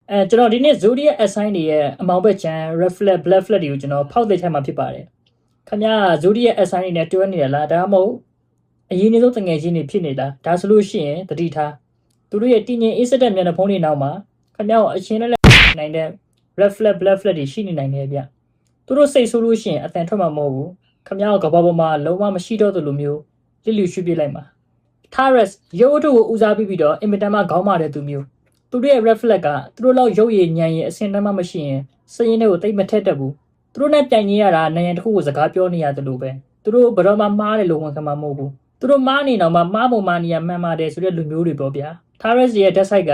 ကျွန်တော်ဒီနေ့ zodiac assign တွေရဲ့အမောင်ဘက်ချမ်း red flag black flag တွေကိုကျွန်တော်ဖောက်သိထားမှာဖြစ်ပါတယ်ခင်ဗျာ zodiac assign တွေနဲ့တွဲနေရလားဒါမှမဟုတ်အရင်နေ့ဆုံးတငယ်ချင်းတွေဖြစ်နေလားဒါဆိုလို့ရှိရင်တတိထားသူတို့ရဲ့တည်ငြိမ်အေးစက်တဲ့မျက်နှာဖုံးတွေနောက်မှာခင်ဗျာကိုအချင်းနဲ့နိုင်တဲ့ red flag black flag တွေရှိနေနိုင်တယ်ဗျသူတို့စိတ်ဆိုးလို့ရှိရင်အတန်ထွက်မှာမဟုတ်ဘူးခင်ဗျာကိုကဘာပေါ်မှာလုံးဝမရှိတော့သလိုမျိုးလစ်လျူရှုပြလိုက်မှာ Taurus ရုပ်အထုကိုဦးစားပြီးတော့အင်မတန်မှခေါင်းမာတဲ့သူမျိုးသူတို့ရဲ့ red flag ကသူတို့လောက်ရုပ်ရည်ညံရည်အစင်တမ်းမှမရှိရင်စရင်တွေကိုတိတ်မထက်တတ်ဘူးသူတို့နဲ့ပြိုင်နေရတာနိုင်ရန်တစ်ခုကိုစကားပြောနေရတယ်လို့ပဲသူတို့ဘယ်တော့မှမားတယ်လို့ဝန်ခံမှာမဟုတ်ဘူးသူတို့မားနေတော့မှမားပုံမားနေရမှန်ပါတယ်ဆိုတဲ့လူမျိုးတွေပေါ့ဗျာ Taurus ရဲ့ dead side က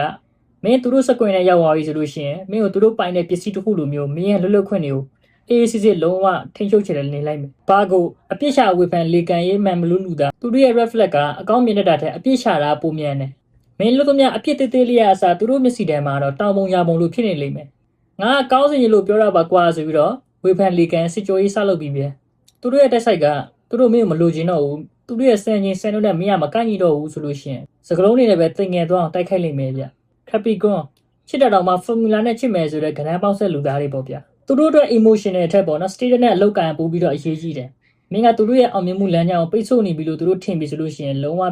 မင်းသူတို့စကွင်နဲ့ရောက်သွားပြီဆိုလို့ရှိရင်မင်းကိုသူတို့ပိုင်တဲ့ပစ္စည်းတစ်ခုလိုမျိုးမင်းရဲ့လွတ်လွတ်ခွင့်တွေကိုအေးစစ်စစ်လုံးဝထိန်းချုပ်ချင်တယ်နေလိုက်မယ်။ဘာကိုအပြစ်ရှာဝေဖန်လေကန်ရေးမှန်မလို့လူသားသူတို့ရဲ့ red flag ကအကောင်းမြင်တဲ့တာထက်အပြစ်ရှာတာပုံမြန်တယ်။မင်းလို့တို့များအပြစ်သေးသေးလေးအစားသူတို့မျက်စိထဲမှာတော့တောင်ပုံရပုံလို့ဖြစ်နေလိမ့်မယ်။ငါကောင်းစင်ရလို့ပြောတာပါကွာဆိုပြီးတော့ဝေဖန်လေကန်စစ်ကြောရေးစလုပ်ပြီးပြန်။သူတို့ရဲ့တက်ဆိုင်ကသူတို့မင်းကိုမလိုချင်တော့ဘူး။သူတို့ရဲ့စံချင်းစံတို့နဲ့မင်းကမကန့်ညီတော့ဘူးဆိုလို့ရှိရင်စကလုံးတွေနဲ့ပဲတင်ငယ်သွားအောင်တိုက်ခိုက်လိမ့်မယ်ဗျ။ Capricorn ချစ်တဲ့တော်မှာ formula နဲ့ချစ်မယ်ဆိုတဲ့ကဏ္ဍပေါင်းဆက်လူသားတွေပေါ့ဗျာ။သူတို့အတွက် emotional အထက်ပေါ့နော် state နဲ့အလောက်ကန်ပို့ပြီးတော့အရေးကြီးတယ်။မင်းကသူတို့ရဲ့အောင်မြင်မှုလမ်းကြောင်းကိုပိတ်ဆို့နေပြီလို့သူတို့ထင်ပြီဆိုလို့ရှိရင်လုံးဝ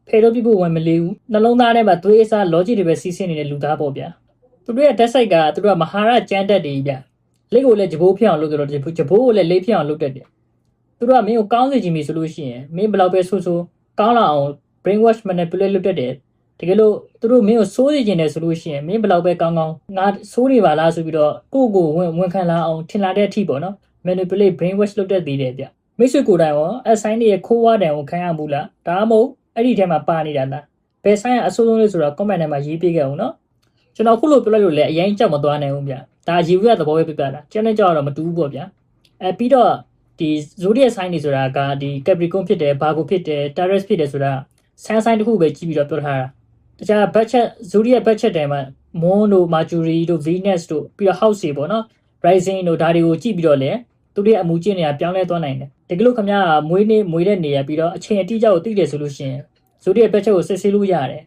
ဖယ်တော့ပြဖို့ဝင်မလေးဘူး။နှလုံးသားထဲမှာသွေးအစား logic တွေပဲစီးဆင်းနေတဲ့လူသားပေါ့ဗျာ။သူတို့ရဲ့ dead side ကသူတို့ကမဟာရကျန်းတက်တွေဗျ။လက်ကိုလည်းဂျဘိုးဖြစ်အောင်လုပ်ကြတော့ဂျဘိုးကိုလည်းလေးဖြစ်အောင်လုပ်တတ်တယ်။သူတို့ကမင်းကိုကောင်းစေချင်ပြီဆိုလို့ရှိရင်မင်းဘယ်လောက်ပဲဆိုးကောင်းလာအောင် brainwash manipulate လုပ်တတ်တယ်။တကယ်လို့သူတို့မင်းကိုစိုးစေချင်တယ်ဆိုလို့ရှိရင်မင်းဘယ်လောက်ပဲကောင်းငါစိုးနေပါလားဆိုပြီးတော့ကိုဝန်ခံလာအောင်ထင်လာတဲ့အထိပေါ့နော် manipulate brainwash လုပ်တတ်သေးတယ်ဗျမိတ်ဆွေကိုယ်တိုင်ရော assign တွေရဲ့ခိုးဝါတန်ကိုခံရမှုလားဒါမှမဟုတ်အဲ့ဒီထဲမှာပါနေတာလားဘယ်ဆိုင်အဆိုးဆုံးလဲဆိုတော့ comment ထဲမှာရေးပေးခဲ့အောင်နော်ကျွန်တော်ခုလိုပြောလိုက်လို့လည်းအရင်ကြောက်မသွားနိုင်ဘူးဗျဒါရေဝရသဘောပဲပြပြတာကျန်တဲ့ကြောက်တော့မတူဘူးပေါ့ဗျာပြီးတော့ဒီ zodiac sign တွေဆိုတာကဒီ Capricorn ဖြစ်တယ် Virgo ဖြစ်တယ် Taurus ဖြစ်တယ်ဆိုတာဆန်းဆိုင်တစ်ခုပဲကြည့်ပြီးတော့ပြောထားတာတခြား budget zodiac budget တွေမှာ moon တို့ mercury တို့ venus တို့ပြီးတော့ house တွေပေါ့နော် rising တို့ဒါတွေကိုကြည့်ပြီးတော့လည်းသူတို့ရဲ့အမူအကျင့်တွေကပြောင်းလဲသွားနိုင်တယ်တကယ်လို့ခင်ဗျားကမွေးတဲ့နေရပြီးတော့အချိန်အတိအကျကိုသိတယ်ဆိုလို့ရှိရင် zodiac budget ကိုစစ်ဆေးလို့ရတယ်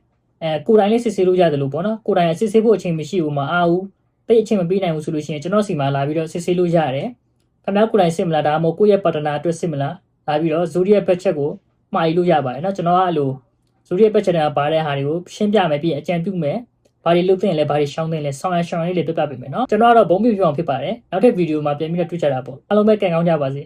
ကိုယ်တိုင်လေးစစ်ဆေးလို့ရတယ်လို့ပေါ့နော်ကိုယ်တိုင်စစ်ဆေးဖို့အချိန်မရှိဘူးမအားဘူးတိတ်အချိန်မပေးနိုင်ဘူးဆိုလို့ရှိရင်ကျွန်တော်စီမှာလာပြီးတော့စစ်ဆေးလို့ရတယ်ခင်ဗျားကိုယ်တိုင်စစ်မလားဒါမှမဟုတ်ကိုယ့်ရဲ့ partner အတွက်စစ်မလားလာပြီးတော့ zodiac budget ကိုမှားယူလို့ရပါတယ်เนาะကျွန်တော်ကအဲ့လိုzodiac budget ကပါတဲ့ဟာတွေကိုရှင်းပြမယ်ပြီးအကြံပြုမယ်ဘာတွေလုပ်သင့်လဲဘာတွေရှောင်သင့်လဲဆောင်းရရှောင်လေးတွေပြပြပေးမယ်เนาะကျွန်တော်ကတော့ဘုံပြပြအောင်ဖြစ်ပါတယ်နောက်ထပ်ဗီဒီယိုမှာပြန်ပြီးတော့တွေ့ကြတာပေါ့အားလုံးပဲကြံကောင်းကြပါစေ